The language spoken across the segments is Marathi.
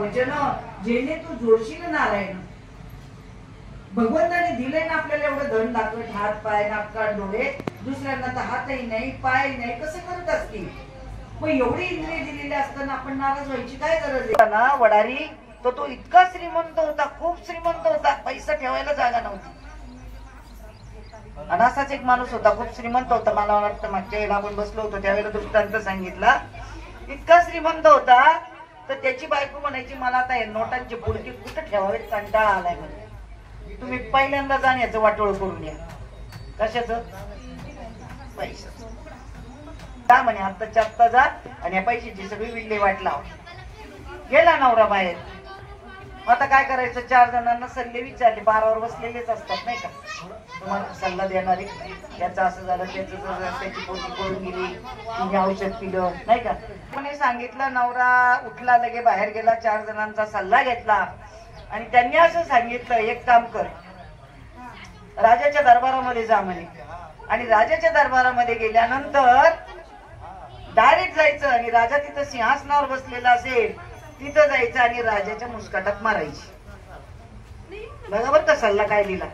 वचन जेणे तू जोडशील नारायण. भगवंताने दिले ना आपल्याला एवढं धन दाखवत, हात पाय नाक कान डोळे, दुसऱ्यांना तर हातही नाही पाय नाही, कसं करत असतील? मग एवढी इंद्रिय दिलेली असताना आपण नाराज व्हायची काय गरज आहे ना? वडारी तो इतका श्रीमंत होता, खूप श्रीमंत होता, पैसा ठेवायला जागा नव्हती. आणि असाच एक माणूस होता, खूप श्रीमंत होता. मला वाटतं मागच्या वेळेला आपण बसलो होतो त्यावेळेला दृष्टांत सांगितला. इतका श्रीमंत होता तर त्याची बायको म्हणायची, मला आता हे नोटांचे पुडके कुठं ठेवावे कंटाळा आलाय म्हणे, तुम्ही पहिल्यांदा जाण याचं वाटोळ करून या. कशाचं? पैशाचं. का म्हणे आत्ताच्या आत्ता जा आणि या पैशाची सगळी विल्हेवाट लाव. गेला नवरा बाहेर. आता काय करायचं? 4 जणांना सल्ले विचारले, 12वर बसलेलेच असतात नाही का, तुम्हाला सल्ला देणारे. याचं असं झालं, त्याचं त्याची पोटी पळून गेली, तिने औषध पिलं नाही का. म्हणे सांगितलं. नवरा उठला, लगे बाहेर गेला, 4 जणांचा सल्ला घेतला आणि त्यांनी असं सांगितलं, एक काम कर, राजाच्या दरबारामध्ये जा म्हणे. आणि राजाच्या दरबारामध्ये गेल्यानंतर डायरेक्ट जायचं आणि राजा तिथं सिंहासनावर बसलेला असेल तिथं जायचं आणि राजाच्या मुस्काटात मारायची. बरोबर का सल्ला काय लिहिला?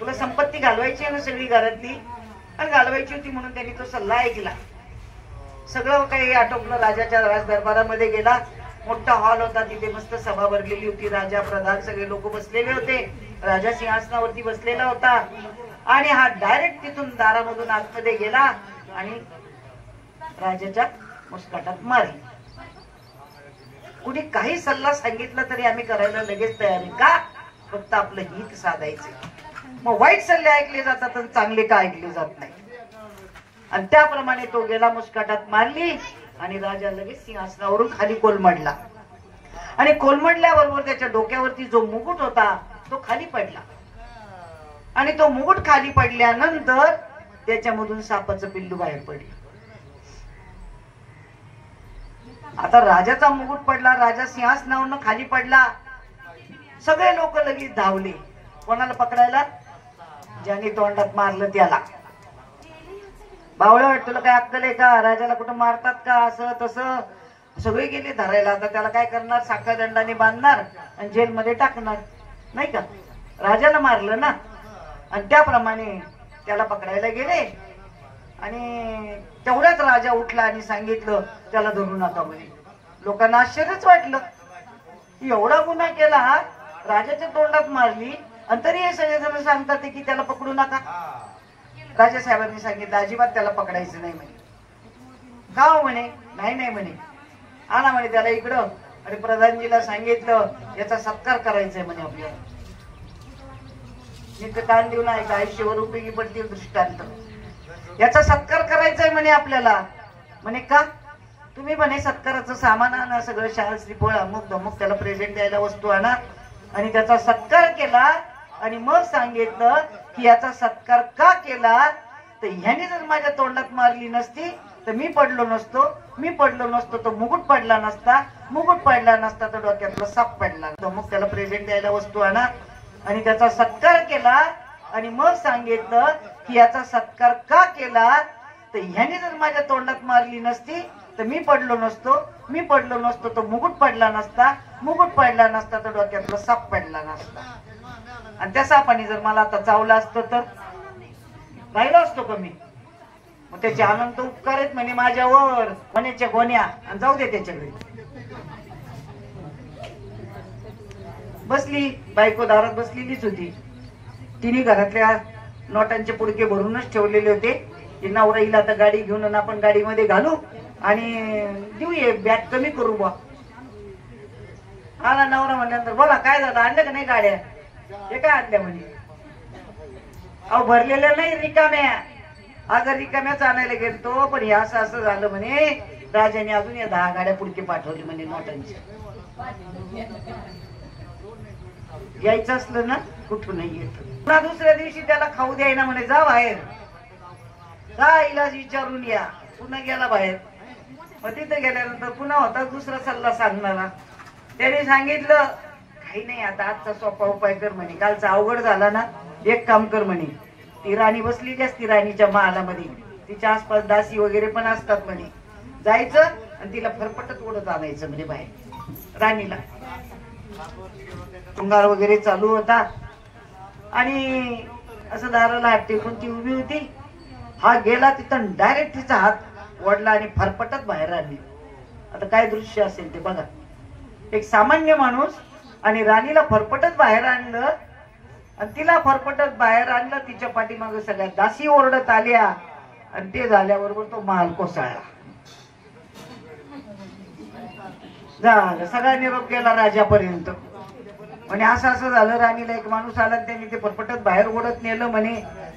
तुला संपत्ती घालवायची आहे ना सगळी घरातली, आणि घालवायची होती म्हणून त्यांनी तो सल्ला ऐकला. सगळं काही आटोपलं. राजाच्या राज दरबारामध्ये गेला. मोठा हॉल होता, तिथे मस्त सभा भरलेली होती. राजा प्रधान सगळे लोक बसलेले होते. राजा सिंहासनावरती बसलेला होता आणि हा डायरेक्ट तिथून दारामधून आतमध्ये गेला आणि राजाच्या मुस्काटात मारली. कुणी काही सल्ला सांगितला तरी आम्ही करायला लगेच तयार आहे. का? फक्त आपलं हित साधायचं. मग वाईट सल्ले ऐकले जातात आणि चांगले का ऐकले जात नाही. आणि त्याप्रमाणे तो गेला, मुस्काटात मारली आणि राजा लगेच सिंहासनावरून खाली कोलमडला. आणि कोलमडल्याबरोबर त्याच्या डोक्यावरती जो मुकुट होता तो खाली पडला. आणि तो मुकुट खाली पडल्यानंतर त्याच्यामधून सापाचं पिल्लू बाहेर पडलं. आता राजाचा मुकुट पडला, राजा सिंहासनावरून खाली पडला. सगळे लोक लगेच धावले. कोणाला पकडायला? ज्याने तोंडात मारलं त्याला. बावळा, तुला काय अक्कल आहे का? राजाला कुठं मारतात का? असं तसं सगळे गेले धरायला. आता त्याला काय करणार? साखळदंडाने बांधणार आणि जेलमध्ये टाकणार नाही का. राजाला मारलं ना. आणि त्याप्रमाणे त्याला पकडायला गेले आणि तेवढ्याच राजा उठला आणि सांगितलं त्याला धरू नका म्हणे. लोकांना आश्चर्यच वाटलं, एवढा गुन्हा केला, राजाच्या तोंडात मारली आणि तरी हे सगळेजण सांगतात की त्याला पकडू नका. राजा साहेबांनी सांगितलं अजिबात त्याला पकडायचं नाही म्हणे. का म्हणे? नाही नाही म्हणे, आणा म्हणे त्याला इकडं. आणि प्रधानजीला सांगितलं याचा सत्कार करायचंय म्हणे आपल्याला. कान देऊन ऐका, आयुष्यावर उपयोगी पडतील दृष्टांत. याचा सत्कार करायचाय म्हणे आपल्याला. म्हणे का? तुम्ही म्हणे सत्काराचं सामान आणा, सगळं शाल श्रीफळ अमुक धमुक, त्याला प्रेझेंट द्यायला वस्तू आणा. आणि त्याचा सत्कार केला आणि मग सांगितलं की याचा सत्कार का केला तर ह्याने जर माझ्या तोंडात मारली नसती तर मी पडलो नसतो, मी पडलो नसतो तर मुकुट पडला नसता, मुकुट पडला नसता तर डोक्यातला साप पडला. मग त्याला प्रेझेंट द्यायला वस्तू आणा आणि त्याचा सत्कार केला आणि मग सांगितलं की याचा सत्कार का केला तर ह्याने जर माझ्या तोंडात मारली नसती तर मी पडलो नसतो, मी पडलो नसतो तर मुकुट पडला नसता, मुकुट पडला नसता तर डोक्यातला साप पडला नसता. आणि त्या सापाने जर मला आता चावला असतं तर राहिलो असतो कमी. मग त्याचे अनंत उपकार आहेत म्हणे माझ्यावर, म्हण्याच्या गोण्या. आणि जाऊ दे त्याच्याकडे. बसली बायको, दारात बसलेलीच होती. तिने घरातल्या नोटांचे पुडके भरूनच ठेवलेले होते. की नवरा येईल आता गाडी घेऊन आपण गाडीमध्ये घालू आणि देऊये, बॅग कमी करू बा. आला नवरा म्हणल्यानंतर बोला काय झालं, आणलं का नाही गाड्या? हे काय आणल्या म्हणे? अहो भरलेल्या नाही, रिकाम्या. अगं रिकाम्याच आणायला गेलतो पण हे असं असं झालं म्हणे, राजाने अजून या 10 गाड्या पुडके पाठवली म्हणे नोटांची. यायचं असलं ना कुठूनही येत. पुन्हा दुसऱ्या दिवशी त्याला खाऊ द्यायना म्हणे, जा बाहेर, काय इलाज विचारून या. पुन्हा गेला बाहेर. मग तिथे गेल्यानंतर पुन्हा होता दुसरा सल्ला सांगणारा. त्याने सांगितलं काही नाही, आता आजचा सोपा उपाय कर म्हणे, कालचा अवघड झाला ना, एक काम कर म्हणे, ती राणी बसलेली असती राणीच्या महालामध्ये, तिच्या आसपास दासी वगैरे पण असतात म्हणे, जायचं आणि तिला फरफटत ओढत आणायचं म्हणे बाहेर. राणीला. शृंगार वगैरे चालू होता आणि असं दाराला हात टेकून ती उभी होती. हा गेला तिथं डायरेक्ट तिचा हात ओढला आणि फरफटत बाहेर आली. आता काय दृश्य असेल ते बघा. एक सामान्य माणूस आणि राणीला फरफटत बाहेर आणलं आणि तिला फरफटत बाहेर आणलं. तिच्या पाठीमागे सगळ्या दासी ओरडत आल्या आणि ते झाल्याबरोबर तो महाल कोसळला. झालं सगळा निरोप गेला राजापर्यंत. म्हणे असं असं झालं. राणीला एक माणूस आला त्यांनी ते फरफटत बाहेर ओढत नेलं म्हणे.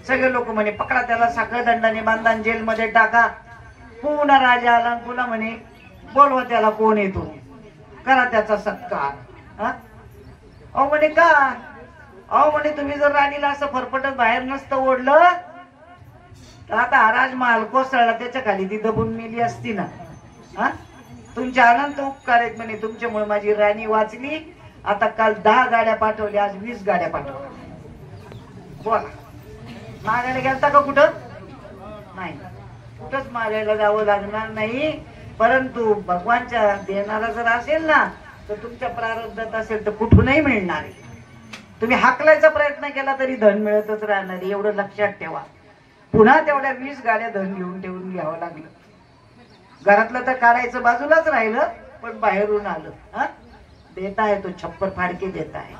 सगळे लोक म्हणे पकडा त्याला, साखळ दंडाने बांधा, जेलमध्ये टाका. पुन्हा राजा आला पुन्हा म्हणे बोलवा त्याला, कोण येतो, करा त्याचा सत्कार. अहो म्हणे का? अहो म्हणे तुम्ही जर राणीला असं फरफटत बाहेर नसतं ओढलं तर आता हा राजमहाल कोसळला, त्याच्या खाली ती दबून मेली असती ना. तुमचे अनंत उपकार आहेत म्हणे, तुमच्यामुळे माझी राणी वाचली. आता काल 10 गाड्या पाठवल्या, आज 20 गाड्या पाठवल्या. बोला, मागायला गेलता का कुठं? नाही, कुठंच मागायला जावं लागणार नाही. परंतु भगवानच्या देणारा जर असेल ना तर तुमच्या प्रारब्धात असेल तर कुठूनही मिळणार आहे. तुम्ही हाकलायचा प्रयत्न केला तरी धन मिळतच राहणार आहे, एवढं लक्षात ठेवा. पुन्हा तेवढ्या 20 गाड्या धन घेऊन ठेवून घ्यावं लागलं. घरातलं तर काढायचं बाजूलाच राहिलं, पण बाहेरून आलं. देता है तो छप्पर फाडके देता है.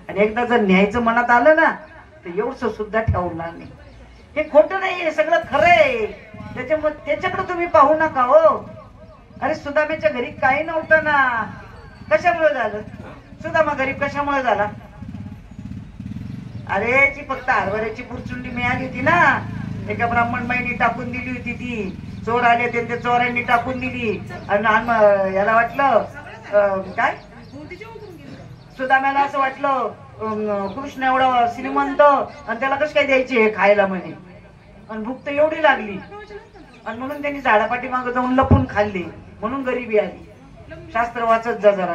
आणि एकदा जर न्यायचं मनात आलं ना तर एवढं सुद्धा ठेवणार नाही. हे खोटं नाहीये, सगळं खरं आहे. त्याच्याकडे तुम्ही पाहू नका हो. अरे सुदामेच्या घरी काही नव्हतं ना, कशामुळे झालं? सुदामा गरीब कशामुळे झाला? अरे ती फक्त हरभऱ्याची पुरचुंडी मिळाली होती ना, एका ब्राह्मण बाईनी टाकून दिली होती. ती चोर आले होते, ते चोरांनी टाकून दिली. आणि याला वाटलं काय, सुदाम्याला असं वाटलं कृष्ण एवढा श्रीमंत आणि त्याला कसं काय द्यायचे हे खायला म्हणे. आणि भूक तर एवढी लागली आणि म्हणून त्यांनी झाडापाठी मागे जाऊन लपून खाल्ली, म्हणून गरिबी आली. शास्त्र वाचत जा जरा.